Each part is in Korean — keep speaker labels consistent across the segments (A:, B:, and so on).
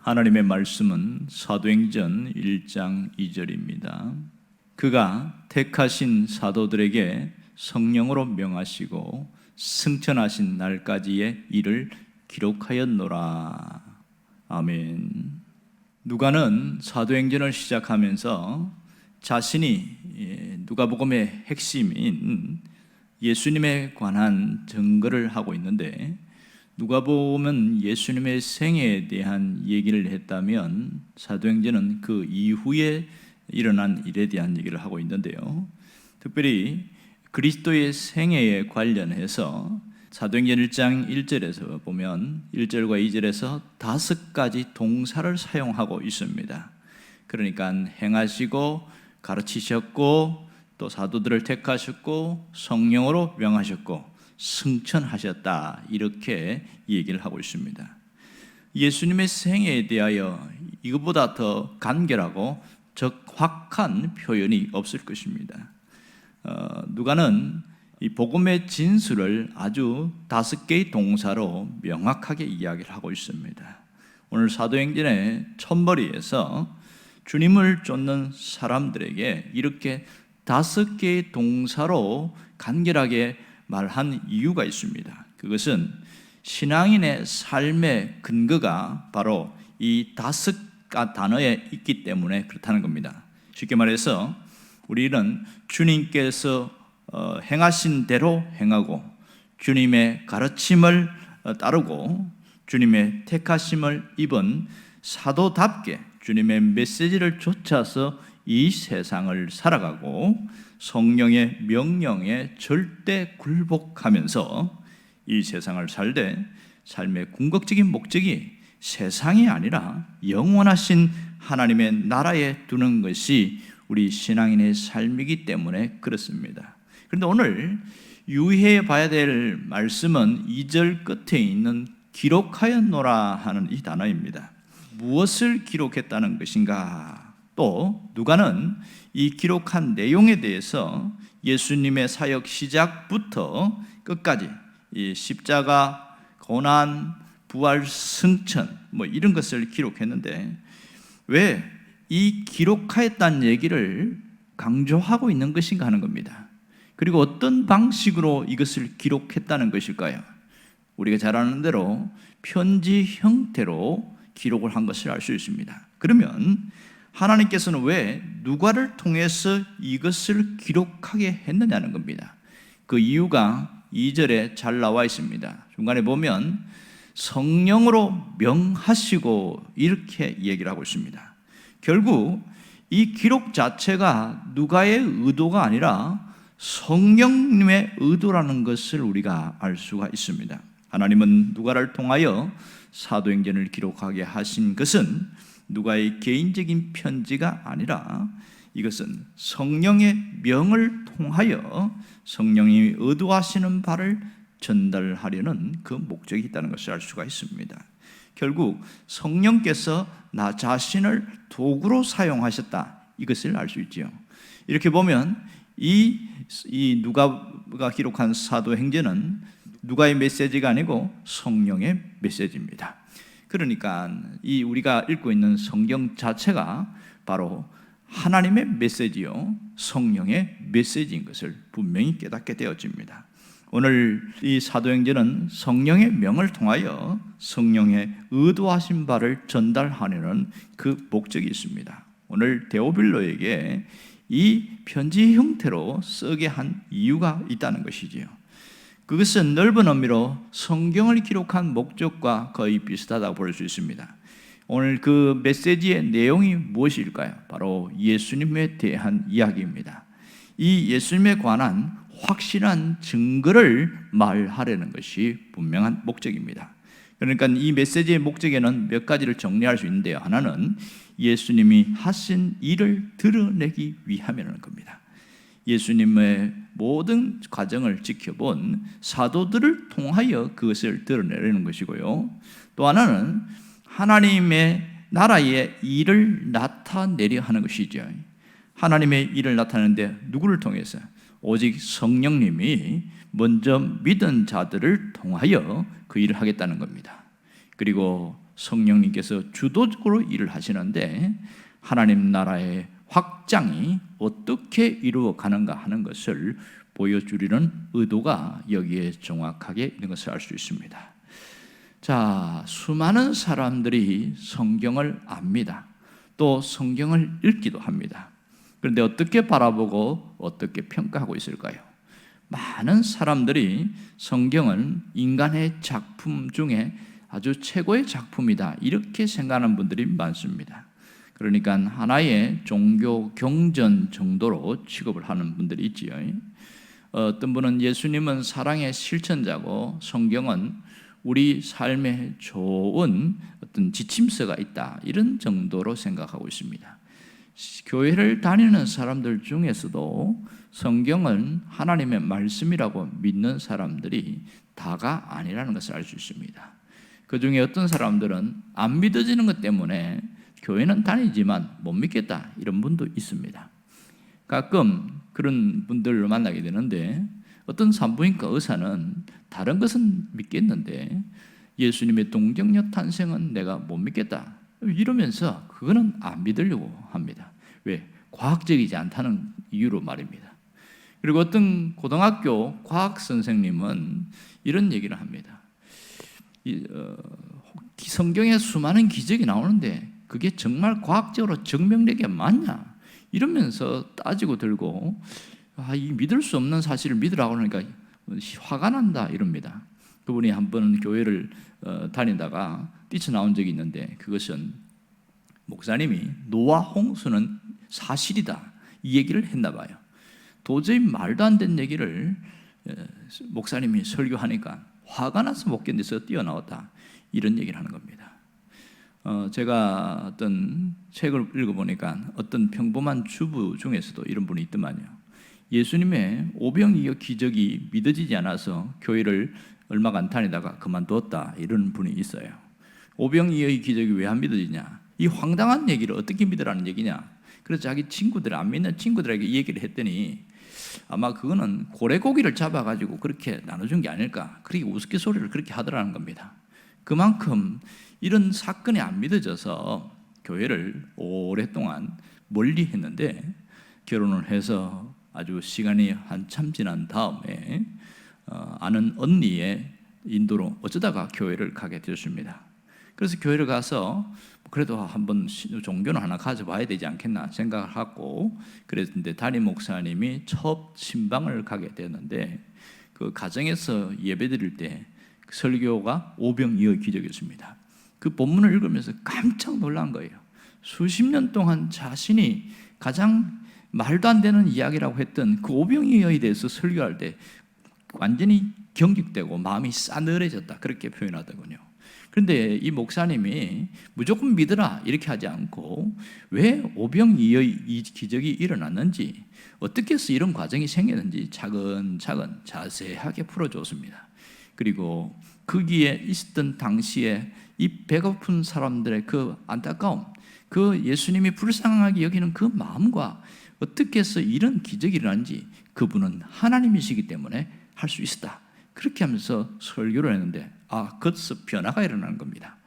A: 하나님의 말씀은 사도행전 1장 2절입니다. 그가 택하신 사도들에게 성령으로 명하시고 승천하신 날까지의 일을 기록하였노라. 아멘. 누가는 사도행전을 시작하면서 자신이 누가복음의 핵심인 예수님에 관한 증거를 하고 있는데, 누가복음은 예수님의 생애에 대한 얘기를 했다면 사도행전은 그 이후에 일어난 일에 대한 얘기를 하고 있는데요, 특별히 그리스도의 생애에 관련해서 사도행전 1장 1절에서 보면 1절과 2절에서 5가지 동사를 사용하고 있습니다. 그러니까 행하시고 가르치셨고 또 사도들을 택하셨고 성령으로 명하셨고 승천하셨다, 이렇게 얘기를 하고 있습니다. 예수님의 생애에 대하여 이것보다 더 간결하고 적확한 표현이 없을 것입니다. 누가는 이 복음의 진술을 아주 5개의 동사로 명확하게 이야기를 하고 있습니다. 오늘 사도행전의 첫머리에서 주님을 쫓는 사람들에게 이렇게 5개의 동사로 간결하게 말한 이유가 있습니다. 그것은 신앙인의 삶의 근거가 바로 이 5 단어에 있기 때문에 그렇다는 겁니다. 쉽게 말해서 우리는 주님께서 행하신 대로 행하고 주님의 가르침을 따르고 주님의 택하심을 입은 사도답게 주님의 메시지를 좇아서 이 세상을 살아가고 성령의 명령에 절대 굴복하면서 이 세상을 살되 삶의 궁극적인 목적이 세상이 아니라 영원하신 하나님의 나라에 두는 것이 우리 신앙인의 삶이기 때문에 그렇습니다. 그런데 오늘 유의해 봐야 될 말씀은 2절 끝에 있는 기록하였노라 하는 이 단어입니다. 무엇을 기록했다는 것인가? 또 누가는 이 기록한 내용에 대해서 예수님의 사역 시작부터 끝까지 이 십자가, 고난, 부활, 승천 이런 것을 기록했는데 왜 이 기록하였다는 얘기를 강조하고 있는 것인가 하는 겁니다. 그리고 어떤 방식으로 이것을 기록했다는 것일까요? 우리가 잘 아는 대로 편지 형태로 기록을 한 것을 알 수 있습니다. 그러면 하나님께서는 왜 누가를 통해서 이것을 기록하게 했느냐는 겁니다. 그 이유가 2절에 잘 나와 있습니다. 중간에 보면 성령으로 명하시고 이렇게 얘기를 하고 있습니다. 결국 이 기록 자체가 누가의 의도가 아니라 성령님의 의도라는 것을 우리가 알 수가 있습니다. 하나님은 누가를 통하여 사도행전을 기록하게 하신 것은 누가의 개인적인 편지가 아니라 이것은 성령의 명을 통하여 성령이 의도하시는 바를 전달하려는 그 목적이 있다는 것을 알 수가 있습니다. 결국 성령께서 나 자신을 도구로 사용하셨다, 이것을 알 수 있죠. 이렇게 보면 이 누가가 기록한 사도행전은 누가의 메시지가 아니고 성령의 메시지입니다. 그러니까 이 우리가 읽고 있는 성경 자체가 바로 하나님의 메시지요, 성령의 메시지인 것을 분명히 깨닫게 되어집니다. 오늘 이 사도행전은 성령의 명을 통하여 성령의 의도하신 바를 전달하려는 그 목적이 있습니다. 오늘 데오빌로에게 이 편지 형태로 쓰게 한 이유가 있다는 것이지요. 그것은 넓은 의미로 성경을 기록한 목적과 거의 비슷하다고 볼 수 있습니다. 오늘 그 메시지의 내용이 무엇일까요? 바로 예수님에 대한 이야기입니다. 이 예수님에 관한 확실한 증거를 말하려는 것이 분명한 목적입니다. 그러니까 이 메시지의 목적에는 몇 가지를 정리할 수 있는데요, 하나는 예수님이 하신 일을 드러내기 위함이라는 겁니다. 예수님의 모든 과정을 지켜본 사도들을 통하여 그것을 드러내려는 것이고요, 또 하나는 하나님의 나라의 일을 나타내려 하는 것이죠. 하나님의 일을 나타내는데 누구를 통해서? 오직 성령님이 먼저 믿은 자들을 통하여 그 일을 하겠다는 겁니다. 그리고 성령님께서 주도적으로 일을 하시는데 하나님 나라의 확장이 어떻게 이루어가는가 하는 것을 보여주려는 의도가 여기에 정확하게 있는 것을 알 수 있습니다. 자, 수많은 사람들이 성경을 압니다. 또 성경을 읽기도 합니다. 그런데 어떻게 바라보고 어떻게 평가하고 있을까요? 많은 사람들이 성경은 인간의 작품 중에 아주 최고의 작품이다 이렇게 생각하는 분들이 많습니다. 그러니까 하나의 종교 경전 정도로 취급을 하는 분들이 있지요. 어떤 분은 예수님은 사랑의 실천자고 성경은 우리 삶에 좋은 어떤 지침서가 있다 이런 정도로 생각하고 있습니다. 교회를 다니는 사람들 중에서도 성경은 하나님의 말씀이라고 믿는 사람들이 다가 아니라는 것을 알 수 있습니다. 그 중에 어떤 사람들은 안 믿어지는 것 때문에 교회는 다니지만 못 믿겠다 이런 분도 있습니다. 가끔 그런 분들을 만나게 되는데 어떤 산부인과 의사는 다른 것은 믿겠는데 예수님의 동정녀 탄생은 내가 못 믿겠다 이러면서 그거는 안 믿으려고 합니다. 왜? 과학적이지 않다는 이유로 말입니다. 그리고 어떤 고등학교 과학 선생님은 이런 얘기를 합니다. 성경에 수많은 기적이 나오는데 그게 정말 과학적으로 증명되게 맞냐? 이러면서 따지고 들고 이 믿을 수 없는 사실을 믿으라고 하니까 화가 난다 이럽니다. 그분이 한 번 교회를 다니다가 뛰쳐나온 적이 있는데 그것은 목사님이 노아 홍수는 사실이다 이 얘기를 했나 봐요. 도저히 말도 안 되는 얘기를 목사님이 설교하니까 화가 나서 못 견뎌서 뛰어나왔다 이런 얘기를 하는 겁니다. 제가 어떤 책을 읽어보니까 어떤 평범한 주부 중에서도 이런 분이 있더만요. 예수님의 오병이어 기적이 믿어지지 않아서 교회를 얼마가 안 다니다가 그만두었다 이런 분이 있어요. 오병이어의 기적이 왜 안 믿어지냐? 이 황당한 얘기를 어떻게 믿으라는 얘기냐? 그래서 자기 친구들, 안 믿는 친구들에게 이 얘기를 했더니 아마 그거는 고래고기를 잡아가지고 그렇게 나눠준 게 아닐까, 그렇게 우스갯소리를 그렇게 하더라는 겁니다. 그만큼 이런 사건이 안 믿어져서 교회를 오랫동안 멀리 했는데 결혼을 해서 아주 시간이 한참 지난 다음에 아는 언니의 인도로 어쩌다가 교회를 가게 되었습니다. 그래서 교회를 가서 그래도 한번 종교는 하나 가져봐야 되지 않겠나 생각을 하고 그랬는데 담임 목사님이 첫 신방을 가게 되었는데 그 가정에서 예배드릴 때 설교가 오병이어 기적이었습니다. 그 본문을 읽으면서 깜짝 놀란 거예요. 수십 년 동안 자신이 가장 말도 안 되는 이야기라고 했던 그 오병이어에 대해서 설교할 때 완전히 경직되고 마음이 싸늘해졌다 그렇게 표현하더군요. 그런데 이 목사님이 무조건 믿으라 이렇게 하지 않고 왜 오병이어의 이 기적이 일어났는지 어떻게 해서 이런 과정이 생겼는지 차근차근 자세하게 풀어줬습니다. 그리고 거기에 있었던 당시에 이 배고픈 사람들의 그 안타까움, 그 예수님이 불쌍하게 여기는 그 마음과 어떻게 해서 이런 기적이 일어난지 그분은 하나님이시기 때문에 할 수 있었다. 그렇게 하면서 설교를 했는데 거기서 변화가 일어나는 겁니다.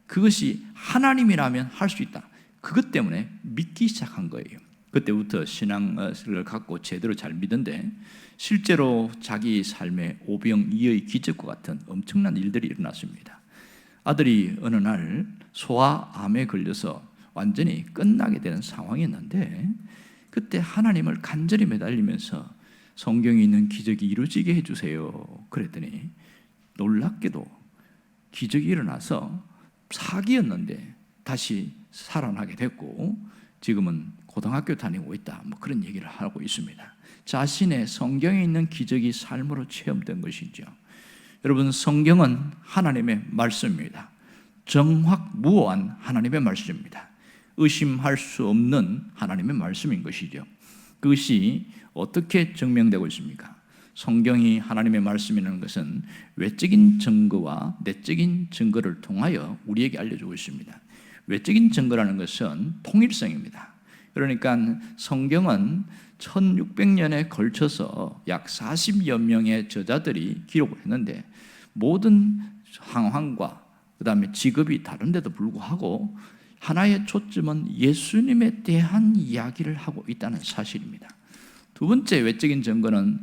A: 그것이 하나님이라면 할 수 있다. 그것 때문에 믿기 시작한 거예요. 그때부터 신앙을 갖고 제대로 잘 믿는데 실제로 자기 삶에 오병이어의 기적과 같은 엄청난 일들이 일어났습니다. 아들이 어느 날 소아암에 걸려서 완전히 끝나게 되는 상황이었는데 그때 하나님을 간절히 매달리면서 성경에 있는 기적이 이루어지게 해주세요 그랬더니 놀랍게도 기적이 일어나서 사기였는데 다시 살아나게 됐고 지금은 고등학교 다니고 있다 그런 얘기를 하고 있습니다. 자신의 성경에 있는 기적이 삶으로 체험된 것이죠. 여러분, 성경은 하나님의 말씀입니다. 정확무오한 하나님의 말씀입니다. 의심할 수 없는 하나님의 말씀인 것이죠. 그것이 어떻게 증명되고 있습니까? 성경이 하나님의 말씀이라는 것은 외적인 증거와 내적인 증거를 통하여 우리에게 알려주고 있습니다. 외적인 증거라는 것은 통일성입니다. 그러니까 성경은 1600년에 걸쳐서 약 40여 명의 저자들이 기록을 했는데 모든 상황과 그 다음에 직업이 다른데도 불구하고 하나의 초점은 예수님에 대한 이야기를 하고 있다는 사실입니다. 두 번째 외적인 증거는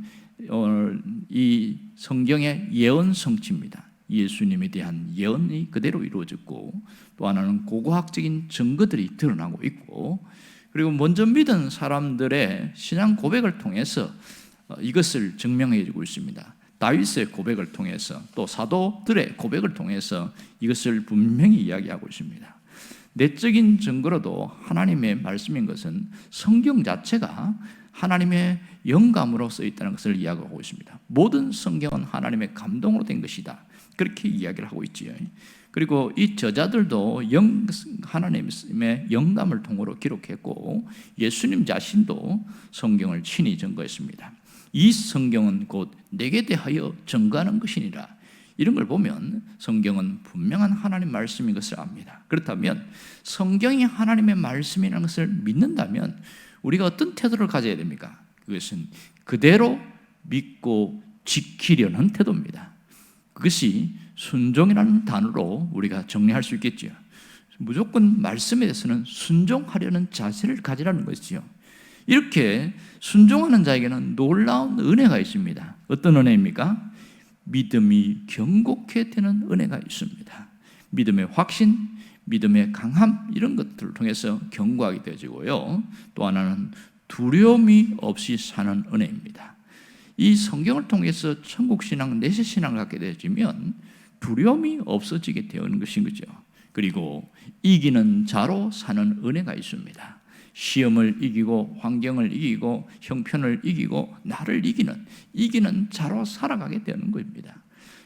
A: 이 성경의 예언 성취입니다. 예수님에 대한 예언이 그대로 이루어졌고, 또 하나는 고고학적인 증거들이 드러나고 있고, 그리고 먼저 믿은 사람들의 신앙 고백을 통해서 이것을 증명해 주고 있습니다. 다윗의 고백을 통해서, 또 사도들의 고백을 통해서 이것을 분명히 이야기하고 있습니다. 내적인 증거로도 하나님의 말씀인 것은 성경 자체가 하나님의 영감으로 쓰여 있다는 것을 이야기하고 있습니다. 모든 성경은 하나님의 감동으로 된 것이다, 그렇게 이야기를 하고 있지요. 그리고 이 저자들도 하나님의 영감을 통으로 기록했고, 예수님 자신도 성경을 친히 증거했습니다. 이 성경은 곧 내게 대하여 증거하는 것이니라. 이런 걸 보면 성경은 분명한 하나님 말씀인 것을 압니다. 그렇다면 성경이 하나님의 말씀이라는 것을 믿는다면 우리가 어떤 태도를 가져야 됩니까? 그것은 그대로 믿고 지키려는 태도입니다. 그것이 순종이라는 단어로 우리가 정리할 수 있겠지요. 무조건 말씀에 대해서는 순종하려는 자세를 가지라는 것이죠. 이렇게 순종하는 자에게는 놀라운 은혜가 있습니다. 어떤 은혜입니까? 믿음이 견고케 되는 은혜가 있습니다. 믿음의 확신, 믿음의 강함, 이런 것들을 통해서 견고하게 되어지고요. 또 하나는 두려움이 없이 사는 은혜입니다. 이 성경을 통해서 천국신앙, 내세신앙을 갖게 되어지면 두려움이 없어지게 되는 것인 거죠. 그리고 이기는 자로 사는 은혜가 있습니다. 시험을 이기고 환경을 이기고 형편을 이기고 나를 이기는 자로 살아가게 되는 것입니다.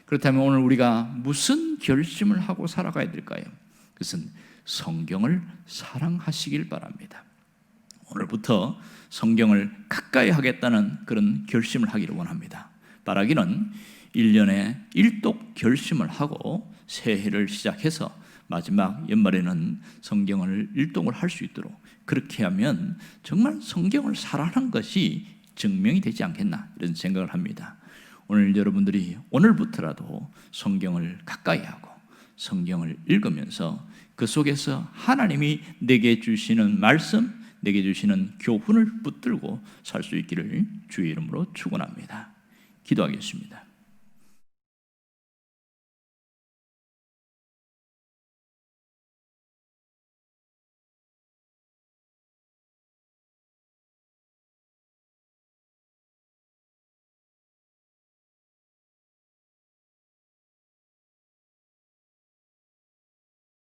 A: 그렇다면 오늘 우리가 무슨 결심을 하고 살아가야 될까요? 그것은 성경을 사랑하시길 바랍니다. 오늘부터 성경을 가까이 하겠다는 그런 결심을 하기를 원합니다. 바라기는 1년에 1독 결심을 하고 새해를 시작해서 마지막 연말에는 성경을 1독을 할 수 있도록, 그렇게 하면 정말 성경을 사랑하는 것이 증명이 되지 않겠나, 이런 생각을 합니다. 오늘 여러분들이 오늘부터라도 성경을 가까이 하고 성경을 읽으면서 그 속에서 하나님이 내게 주시는 말씀, 내게 주시는 교훈을 붙들고 살 수 있기를 주의 이름으로 축원합니다. 기도하겠습니다.